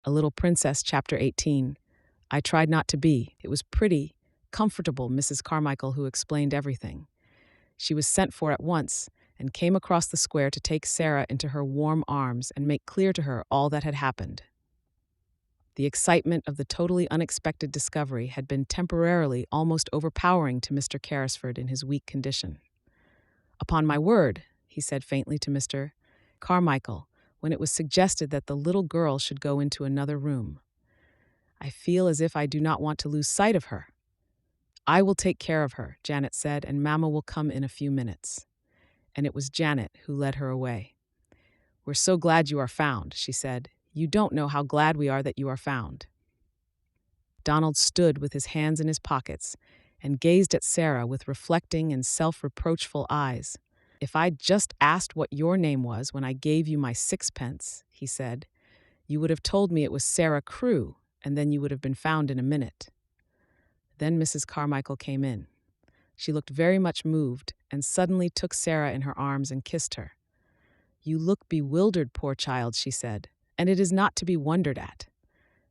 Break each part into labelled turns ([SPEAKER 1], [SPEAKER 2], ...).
[SPEAKER 1] A Little Princess, Chapter 18. I tried not to be. It was pretty, comfortable Mrs. Carmichael who explained everything. She was sent for at once and came across the square to take Sarah into her warm arms and make clear to her all that had happened. The excitement of the totally unexpected discovery had been temporarily almost overpowering to Mr. Carrisford in his weak condition. "Upon my word," he said faintly to Mr. Carmichael, when it was suggested that the little girl should go into another room, "I feel as if I do not want to lose sight of her." "I will take care of her," Janet said, "and Mamma will come in a few minutes." And it was Janet who led her away. "We're so glad you are found," she said. "You don't know how glad we are that you are found." Donald stood with his hands in his pockets and gazed at Sarah with reflecting and self-reproachful eyes. "If I'd just asked what your name was when I gave you my 6pence, he said, "you would have told me it was Sarah Crewe, and then you would have been found in a minute." Then Mrs. Carmichael came in. She looked very much moved and suddenly took Sarah in her arms and kissed her. "You look bewildered, poor child," she said, "and it is not to be wondered at."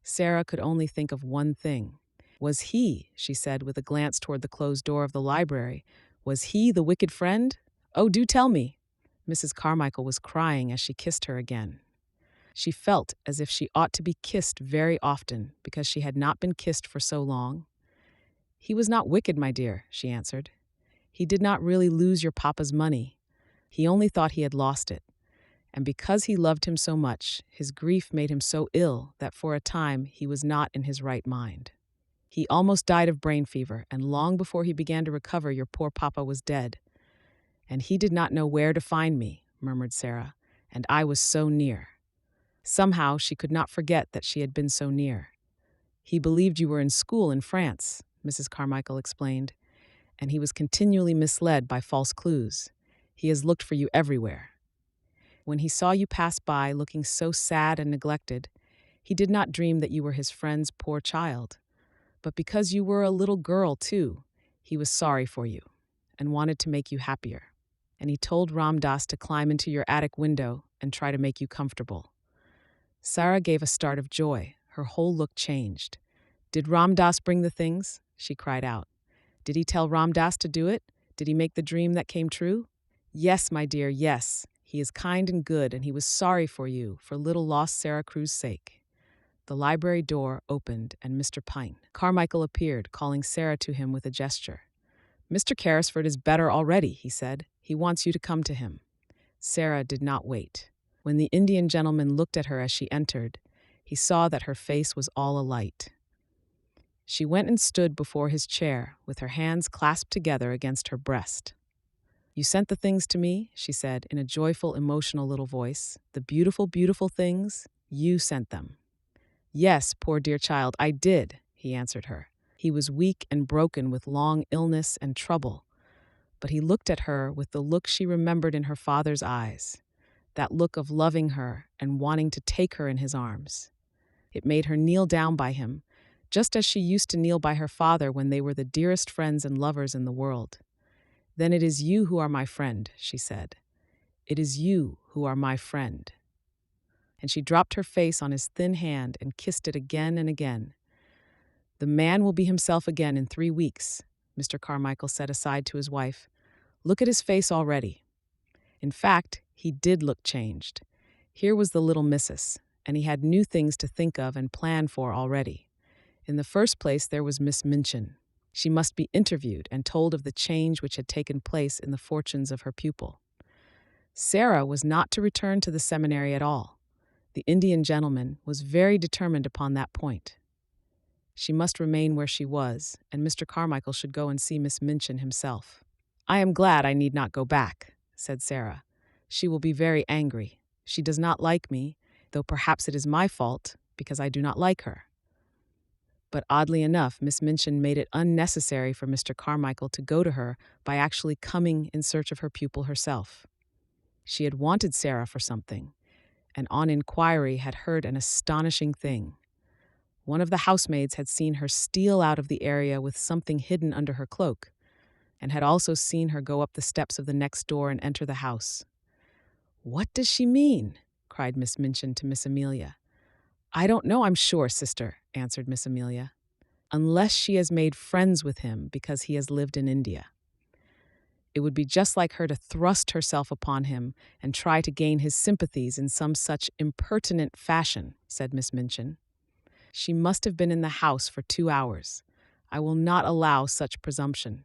[SPEAKER 1] Sarah could only think of one thing. "Was he," she said with a glance toward the closed door of the library, "was he the wicked friend? Oh, do tell me." Mrs. Carmichael was crying as she kissed her again. She felt as if she ought to be kissed very often because she had not been kissed for so long. "He was not wicked, my dear," she answered. "He did not really lose your papa's money. He only thought he had lost it. And because he loved him so much, his grief made him so ill that for a time he was not in his right mind. He almost died of brain fever, and long before he began to recover, your poor papa was dead. And he did not know where to find me," murmured Sarah, "and I was so near." Somehow she could not forget that she had been so near. "He believed you were in school in France," Mrs. Carmichael explained, "and he was continually misled by false clues. He has looked for you everywhere. When he saw you pass by looking so sad and neglected, he did not dream that you were his friend's poor child. But because you were a little girl, too, he was sorry for you and wanted to make you happier. And he told Ram Dass to climb into your attic window and try to make you comfortable." Sarah gave a start of joy. Her whole look changed. "Did Ram Dass bring the things?" she cried out. "Did he tell Ram Dass to do it? Did he make the dream that came true?" "Yes, my dear, yes. He is kind and good, and he was sorry for you, for little lost Sarah Crewe's sake." The library door opened, and Mr. Carmichael appeared, calling Sarah to him with a gesture. "Mr. Carrisford is better already," he said. "He wants you to come to him." Sarah did not wait. When the Indian gentleman looked at her as she entered, he saw that her face was all alight. She went and stood before his chair, with her hands clasped together against her breast. "You sent the things to me," she said in a joyful, emotional little voice. "The beautiful, beautiful things, you sent them." "Yes, poor dear child, I did," he answered her. He was weak and broken with long illness and trouble, but he looked at her with the look she remembered in her father's eyes, that look of loving her and wanting to take her in his arms. It made her kneel down by him, just as she used to kneel by her father when they were the dearest friends and lovers in the world. "Then it is you who are my friend," she said. "It is you who are my friend." And she dropped her face on his thin hand and kissed it again and again. "The man will be himself again in 3 weeks," Mr. Carmichael said aside to his wife. "Look at his face already." In fact, he did look changed. Here was the little missus, and he had new things to think of and plan for already. In the first place, there was Miss Minchin. She must be interviewed and told of the change which had taken place in the fortunes of her pupil. Sarah was not to return to the seminary at all. The Indian gentleman was very determined upon that point. She must remain where she was, and Mr. Carmichael should go and see Miss Minchin himself. "I am glad I need not go back," said Sarah. "She will be very angry. She does not like me, though perhaps it is my fault, because I do not like her." But oddly enough, Miss Minchin made it unnecessary for Mr. Carmichael to go to her by actually coming in search of her pupil herself. She had wanted Sarah for something, and on inquiry had heard an astonishing thing. One of the housemaids had seen her steal out of the area with something hidden under her cloak, and had also seen her go up the steps of the next door and enter the house. "What does she mean?" cried Miss Minchin to Miss Amelia. I don't know, I'm sure, sister, answered Miss Amelia, unless she has made friends with him because he has lived in India. It would be just like her to thrust herself upon him and try to gain his sympathies in some such impertinent fashion, said Miss Minchin. She must have been in the house for 2 hours. I will not allow such presumption.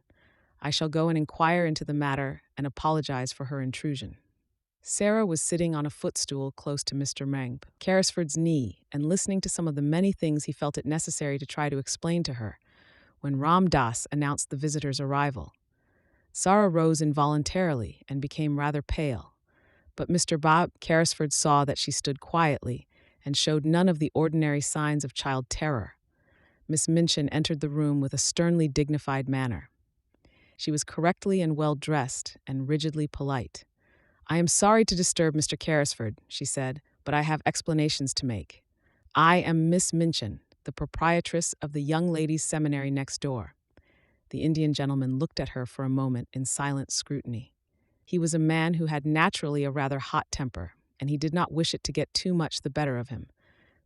[SPEAKER 1] I shall go and inquire into the matter and apologize for her intrusion. Sarah was sitting on a footstool close to Mr. Meng, Carrisford's knee, and listening to some of the many things he felt it necessary to try to explain to her, when Ram Das announced the visitor's arrival. Sarah rose involuntarily and became rather pale, but Mr. Bob Carrisford saw that she stood quietly and showed none of the ordinary signs of child terror. Miss Minchin entered the room with a sternly dignified manner. She was correctly and well dressed and rigidly polite. I am sorry to disturb Mr. Carrisford, she said, but I have explanations to make. I am Miss Minchin, the proprietress of the Young Ladies' Seminary next door. The Indian gentleman looked at her for a moment in silent scrutiny. He was a man who had naturally a rather hot temper, and he did not wish it to get too much the better of him.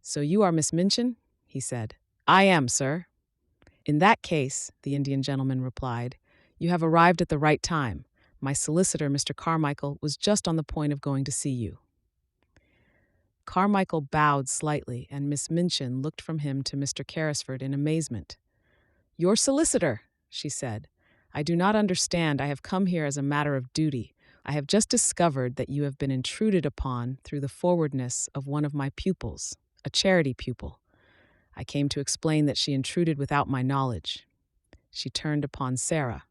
[SPEAKER 1] So you are Miss Minchin? He said. I am, sir. In that case, the Indian gentleman replied, you have arrived at the right time. My solicitor, Mr. Carmichael, was just on the point of going to see you. Carmichael bowed slightly, and Miss Minchin looked from him to Mr. Carrisford in amazement. Your solicitor, she said. I do not understand. I have come here as a matter of duty. I have just discovered that you have been intruded upon through the forwardness of one of my pupils, a charity pupil. I came to explain that she intruded without my knowledge. She turned upon Sarah.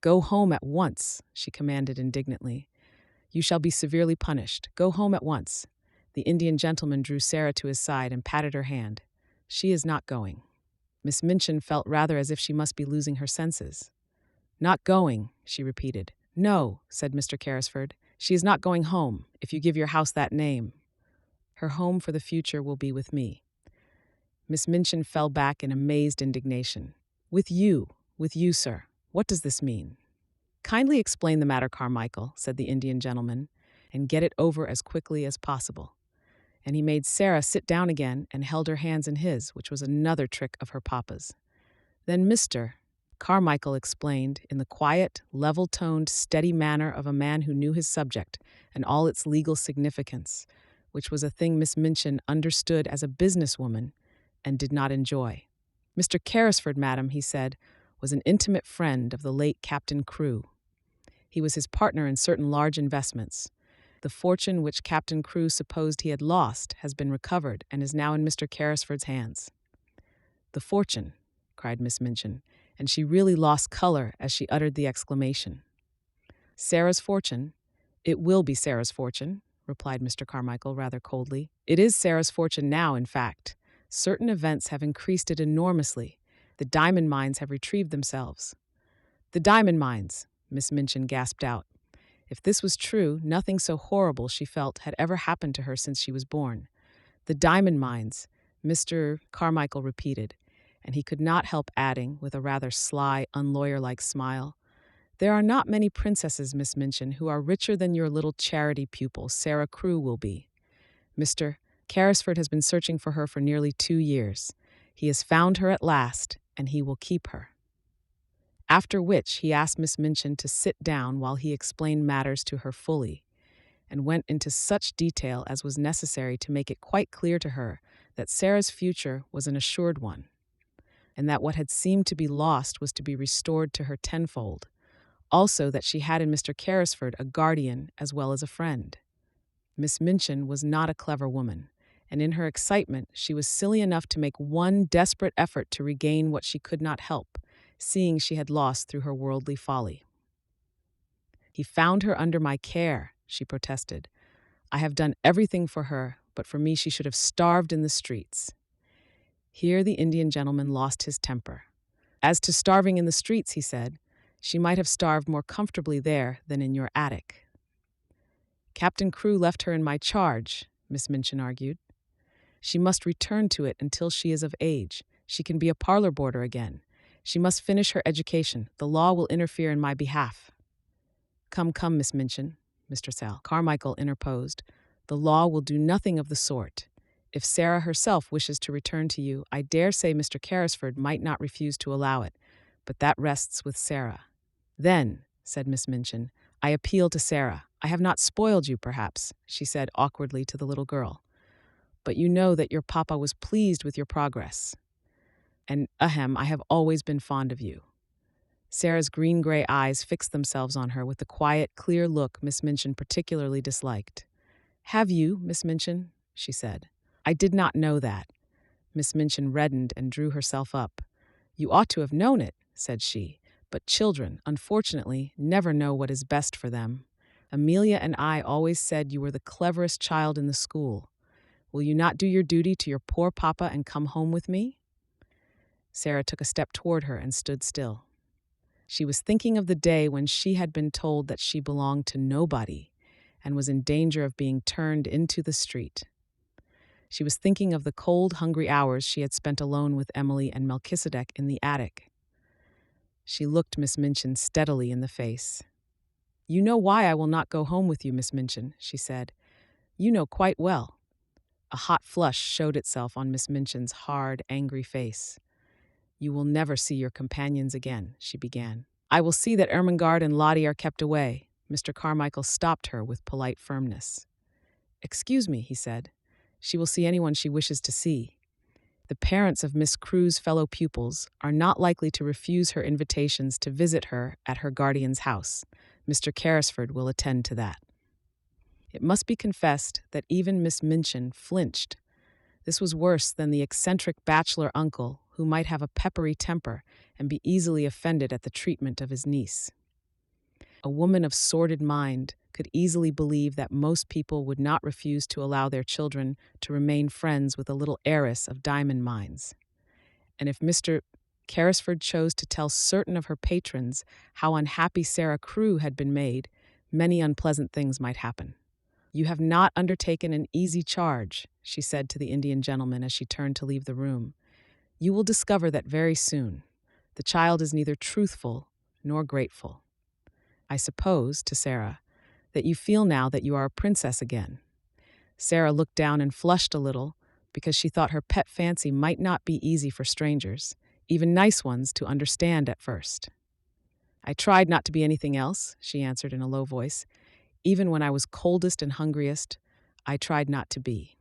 [SPEAKER 1] Go home at once, she commanded indignantly. You shall be severely punished. Go home at once. The Indian gentleman drew Sarah to his side and patted her hand. She is not going. Miss Minchin felt rather as if she must be losing her senses. Not going, she repeated. No, said Mr. Carrisford. She is not going home, if you give your house that name. Her home for the future will be with me. Miss Minchin fell back in amazed indignation. With you, sir. What does this mean? Kindly explain the matter, Carmichael, said the Indian gentleman, and get it over as quickly as possible. And he made Sarah sit down again and held her hands in his, which was another trick of her papa's. Then Mr. Carmichael explained in the quiet, level-toned, steady manner of a man who knew his subject and all its legal significance, which was a thing Miss Minchin understood as a businesswoman and did not enjoy. Mr. Carrisford, madam, he said, was an intimate friend of the late Captain Crewe. He was his partner in certain large investments. The fortune which Captain Crewe supposed he had lost has been recovered and is now in Mr. Carrisford's hands. The fortune, cried Miss Minchin, and she really lost color as she uttered the exclamation. Sarah's fortune? It will be Sarah's fortune, replied Mr. Carmichael rather coldly. It is Sarah's fortune now, in fact. Certain events have increased it enormously. The diamond mines have retrieved themselves. The diamond mines, Miss Minchin gasped out. If this was true, nothing so horrible, she felt, had ever happened to her since she was born. The diamond mines, Mr. Carmichael repeated, and he could not help adding, with a rather sly, unlawyer-like smile, there are not many princesses, Miss Minchin, who are richer than your little charity pupil, Sarah Crewe, will be. Mr. Carrisford has been searching for her for nearly 2 years. He has found her at last, and he will keep her. After which he asked Miss Minchin to sit down while he explained matters to her fully, and went into such detail as was necessary to make it quite clear to her that Sarah's future was an assured one, and that what had seemed to be lost was to be restored to her tenfold, also that she had in Mr. Carrisford a guardian as well as a friend. Miss Minchin was not a clever woman, and in her excitement she was silly enough to make one desperate effort to regain what she could not help, seeing she had lost through her worldly folly. He found her under my care, she protested. I have done everything for her, but for me she should have starved in the streets. Here the Indian gentleman lost his temper. As to starving in the streets, he said, she might have starved more comfortably there than in your attic. Captain Crewe left her in my charge, Miss Minchin argued. She must return to it until she is of age. She can be a parlor boarder again. She must finish her education. The law will interfere in my behalf. Come, Miss Minchin, Mr. Carmichael interposed. The law will do nothing of the sort. If Sarah herself wishes to return to you, I dare say Mr. Carrisford might not refuse to allow it, but that rests with Sarah." "Then," said Miss Minchin, "I appeal to Sarah. I have not spoiled you, perhaps," she said awkwardly to the little girl, "but you know that your papa was pleased with your progress. And, I have always been fond of you." Sarah's green-gray eyes fixed themselves on her with the quiet, clear look Miss Minchin particularly disliked. "Have you, Miss Minchin?" she said. "I did not know that." Miss Minchin reddened and drew herself up. "You ought to have known it," said she, "but children, unfortunately, never know what is best for them. Amelia and I always said you were the cleverest child in the school. Will you not do your duty to your poor papa and come home with me?" Sarah took a step toward her and stood still. She was thinking of the day when she had been told that she belonged to nobody and was in danger of being turned into the street. She was thinking of the cold, hungry hours she had spent alone with Emily and Melchizedek in the attic. She looked Miss Minchin steadily in the face. "You know why I will not go home with you, Miss Minchin," she said. "You know quite well." A hot flush showed itself on Miss Minchin's hard, angry face. "You will never see your companions again," she began. "I will see that Ermengarde and Lottie are kept away." Mr. Carmichael stopped her with polite firmness. "Excuse me," he said. "She will see anyone she wishes to see. The parents of Miss Crewe's fellow pupils are not likely to refuse her invitations to visit her at her guardian's house. Mr. Carrisford will attend to that." It must be confessed that even Miss Minchin flinched. This was worse than the eccentric bachelor uncle who might have a peppery temper and be easily offended at the treatment of his niece. A woman of sordid mind could easily believe that most people would not refuse to allow their children to remain friends with a little heiress of diamond mines. And if Mr. Carrisford chose to tell certain of her patrons how unhappy Sarah Crewe had been made, many unpleasant things might happen. "You have not undertaken an easy charge," she said to the Indian gentleman as she turned to leave the room. "You will discover that very soon. The child is neither truthful nor grateful. I suppose," to Sarah, "that you feel now that you are a princess again." Sarah looked down and flushed a little because she thought her pet fancy might not be easy for strangers, even nice ones, to understand at first. "I tried not to be anything else," she answered in a low voice. "Even when I was coldest and hungriest, I tried not to be."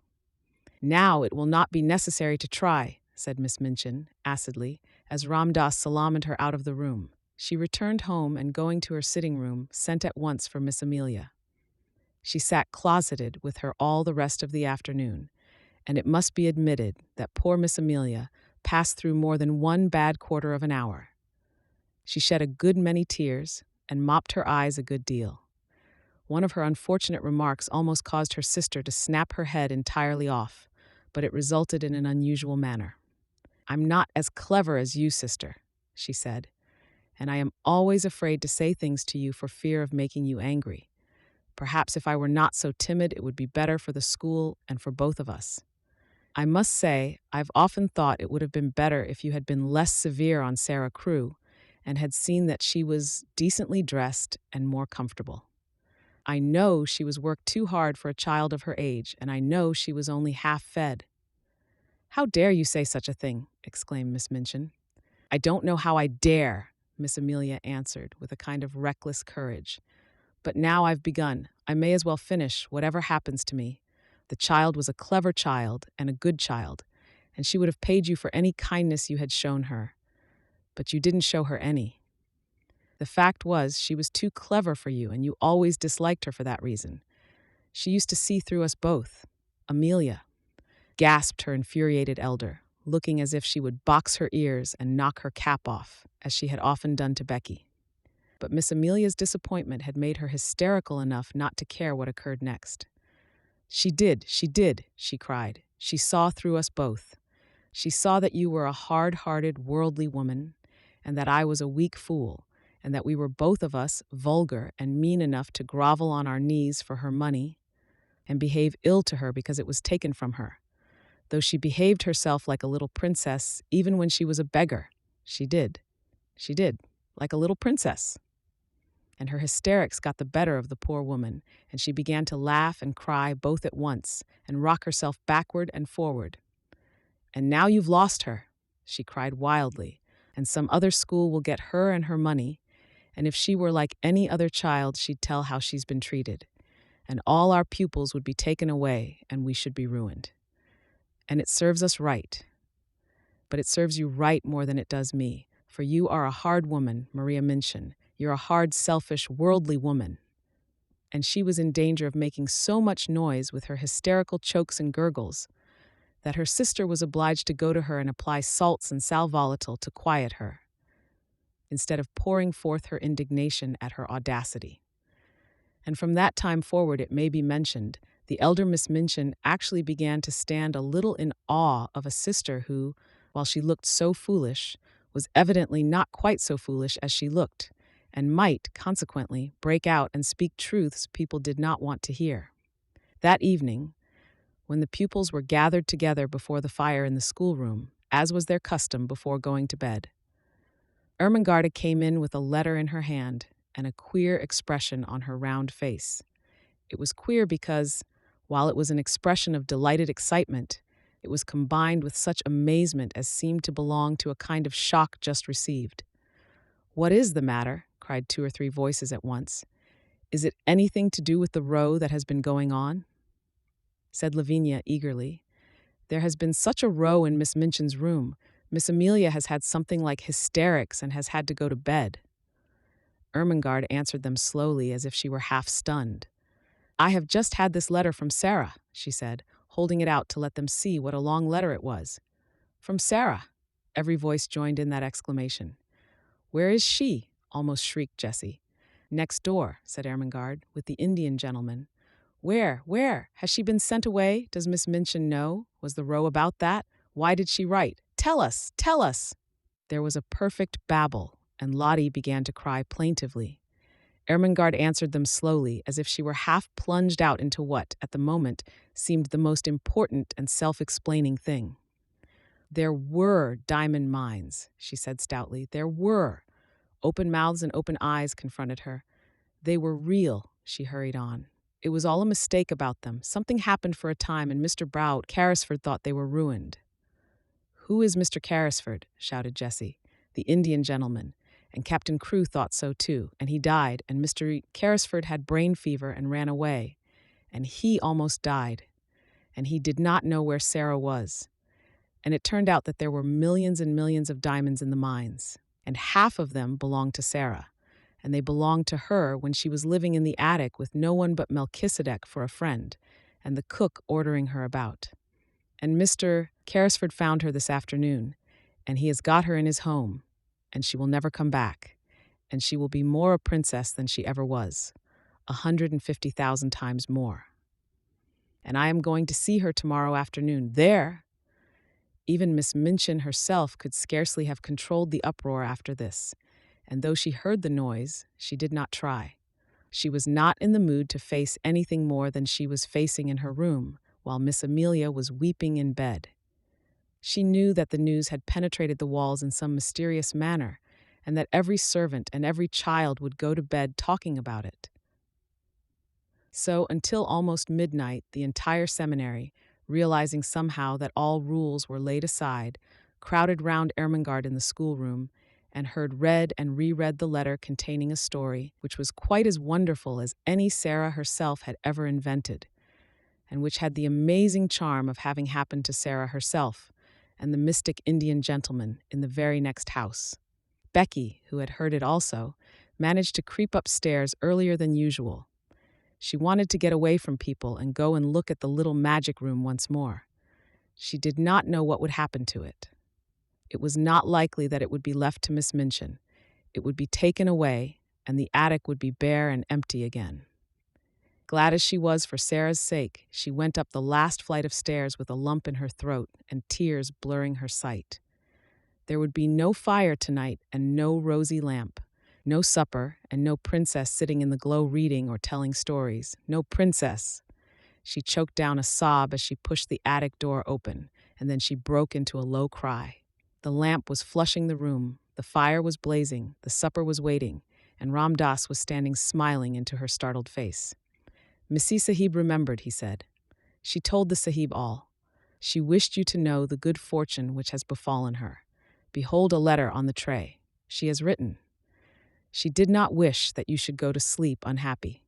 [SPEAKER 1] "Now it will not be necessary to try," said Miss Minchin, acidly, as Ram Dass salaamed her out of the room. She returned home and, going to her sitting room, sent at once for Miss Amelia. She sat closeted with her all the rest of the afternoon, and it must be admitted that poor Miss Amelia passed through more than one bad quarter of an hour. She shed a good many tears and mopped her eyes a good deal. One of her unfortunate remarks almost caused her sister to snap her head entirely off, but it resulted in an unusual manner. "I'm not as clever as you, sister," she said, "and I am always afraid to say things to you for fear of making you angry. Perhaps if I were not so timid, it would be better for the school and for both of us. I must say, I've often thought it would have been better if you had been less severe on Sarah Crewe and had seen that she was decently dressed and more comfortable. I know she was worked too hard for a child of her age, and I know she was only half fed." "How dare you say such a thing?" exclaimed Miss Minchin. "I don't know how I dare," Miss Amelia answered with a kind of reckless courage. "But now I've begun, I may as well finish, whatever happens to me. The child was a clever child and a good child, and she would have paid you for any kindness you had shown her. But you didn't show her any. The fact was, she was too clever for you, and you always disliked her for that reason. She used to see through us both. Amelia," gasped her infuriated elder, looking as if she would box her ears and knock her cap off, as she had often done to Becky. But Miss Amelia's disappointment had made her hysterical enough not to care what occurred next. She did, she cried. "She saw through us both. She saw that you were a hard-hearted, worldly woman, and that I was a weak fool, and that we were both of us vulgar and mean enough to grovel on our knees for her money and behave ill to her because it was taken from her, though she behaved herself like a little princess even when she was a beggar. She did, like a little princess." and her hysterics got the better of the poor woman, and she began to laugh and cry both at once, and rock herself backward and forward. "And now you've lost her," she cried wildly, "and some other school will get her and her money, and if she were like any other child, she'd tell how she's been treated, and all our pupils would be taken away, and we should be ruined. And it serves us right. But it serves you right more than it does me, for you are a hard woman, Maria Minchin. You're a hard, selfish, worldly woman." And she was in danger of making so much noise with her hysterical chokes and gurgles that her sister was obliged to go to her and apply salts and sal volatile to quiet her, instead of pouring forth her indignation at her audacity. And from that time forward, it may be mentioned, the elder Miss Minchin actually began to stand a little in awe of a sister who, while she looked so foolish, was evidently not quite so foolish as she looked, and might, consequently, break out and speak truths people did not want to hear. That evening, when the pupils were gathered together before the fire in the schoolroom, as was their custom before going to bed, Ermengarde came in with a letter in her hand and a queer expression on her round face. It was queer because, while it was an expression of delighted excitement, it was combined with such amazement as seemed to belong to a kind of shock just received. "What is the matter?" cried 2 or 3 voices at once. "Is it anything to do with the row that has been going on?" Said Lavinia eagerly. "There has been such a row in Miss Minchin's room. Miss Amelia has had something like hysterics and has had to go to bed." Ermengarde answered them slowly as if she were half stunned. "I have just had this letter from Sarah," she said, holding it out to let them see what a long letter it was. "From Sarah!" Every voice joined in that exclamation. "Where is she?" almost shrieked Jessie. "Next door," said Ermengarde, "with the Indian gentleman." "Where? Where? Has she been sent away? Does Miss Minchin know? Was the row about that? Why did she write? Tell us! Tell us!" There was a perfect babel, and Lottie began to cry plaintively. Ermengarde answered them slowly, as if she were half plunged out into what, at the moment, seemed the most important and self-explaining thing. "There were diamond mines," she said stoutly. "There were." Open mouths and open eyes confronted her. "They were real," she hurried on. "It was all a mistake about them. Something happened for a time, and Mr. Brout Carrisford thought they were ruined." "Who is Mr. Carrisford?" shouted Jessie. "The Indian gentleman. And Captain Crewe thought so too, and he died, and Mr. Carrisford had brain fever and ran away, and he almost died, and he did not know where Sarah was. And it turned out that there were millions and millions of diamonds in the mines, and half of them belonged to Sarah, and they belonged to her when she was living in the attic with no one but Melchizedek for a friend, and the cook ordering her about. And Mr. Carrisford found her this afternoon, and he has got her in his home, and she will never come back, and she will be more a princess than she ever was, 150,000 times more. And I am going to see her tomorrow afternoon. There!" Even Miss Minchin herself could scarcely have controlled the uproar after this, and though she heard the noise, she did not try. She was not in the mood to face anything more than she was facing in her room, while Miss Amelia was weeping in bed. She knew that the news had penetrated the walls in some mysterious manner, and that every servant and every child would go to bed talking about it. So, until almost midnight, the entire seminary, realizing somehow that all rules were laid aside, crowded round Ermengarde in the schoolroom, and heard read and reread the letter containing a story which was quite as wonderful as any Sarah herself had ever invented, and which had the amazing charm of having happened to Sarah herself and the mystic Indian gentleman in the very next house. Becky, who had heard it also, managed to creep upstairs earlier than usual. She wanted to get away from people and go and look at the little magic room once more. She did not know what would happen to it. It was not likely that it would be left to Miss Minchin. It would be taken away, and the attic would be bare and empty again. Glad as she was for Sarah's sake, she went up the last flight of stairs with a lump in her throat and tears blurring her sight. There would be no fire tonight and no rosy lamp. No supper, and no princess sitting in the glow reading or telling stories. No princess. She choked down a sob as she pushed the attic door open, and then she broke into a low cry. The lamp was flushing the room, the fire was blazing, the supper was waiting, and Ram Das was standing smiling into her startled face. Missi Sahib remembered, he said. She told the Sahib all. She wished you to know the good fortune which has befallen her. Behold a letter on the tray. She has written. She did not wish that you should go to sleep unhappy.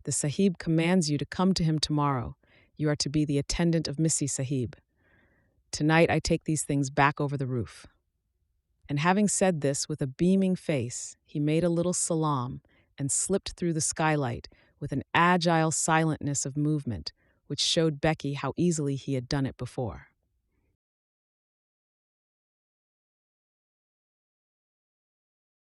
[SPEAKER 1] The Sahib commands you to come to him tomorrow. You are to be the attendant of Missi Sahib. Tonight I take these things back over the roof. And having said this with a beaming face, he made a little salaam and slipped through the skylight with an agile silentness of movement which showed Becky how easily he had done it before.